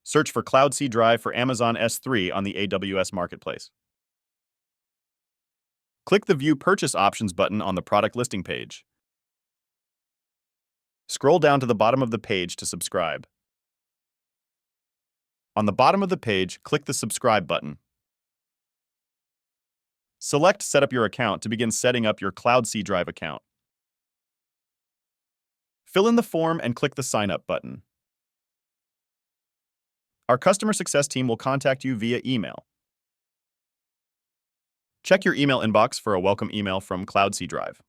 Search for CloudSee Drive for Amazon S3 on the AWS Marketplace. Click the View Purchase Options button on the product listing page. Scroll down to the bottom of the page to subscribe. On the bottom of the page, click the Subscribe button. Select Set up your account to begin setting up your CloudSee Drive account. Fill in the form and click the Sign Up button. Our customer success team will contact you via email. Check your email inbox for a welcome email from CloudSee Drive.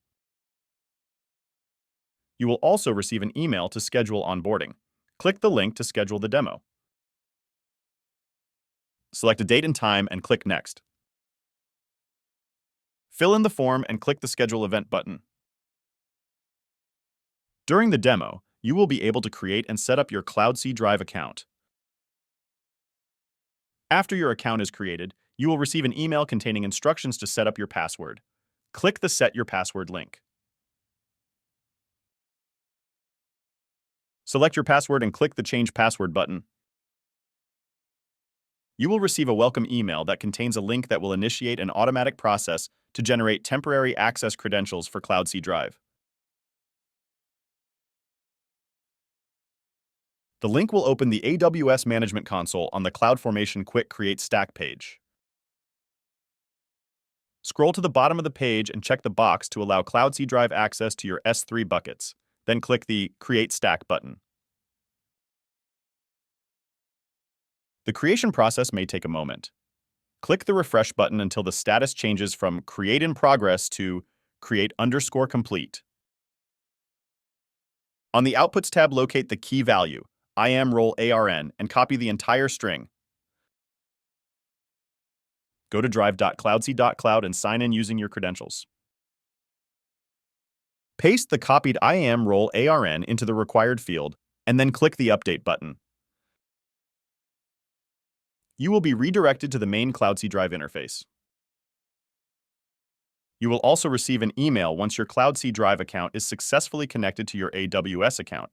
You will also receive an email to schedule onboarding. Click the link to schedule the demo. Select a date and time and click Next. Fill in the form and click the Schedule Event button. During the demo, you will be able to create and set up your CloudSee Drive account. After your account is created, you will receive an email containing instructions to set up your password. Click the Set Your Password link. Select your password and click the Change Password button. You will receive a welcome email that contains a link that will initiate an automatic process to generate temporary access credentials for CloudSee Drive. The link will open the AWS Management Console on the CloudFormation Quick Create Stack page. Scroll to the bottom of the page and check the box to allow CloudSee Drive access to your S3 buckets. Then click the Create Stack button. The creation process may take a moment. Click the Refresh button until the status changes from Create in Progress to Create_complete. On the Outputs tab, locate the key value, IAM_role_ARN, and copy the entire string. Go to drive.cloudsee.cloud and sign in using your credentials. Paste the copied IAM_role_ARN into the required field, and then click the Update button. You will be redirected to the main CloudSee Drive interface. You will also receive an email once your CloudSee Drive account is successfully connected to your AWS account.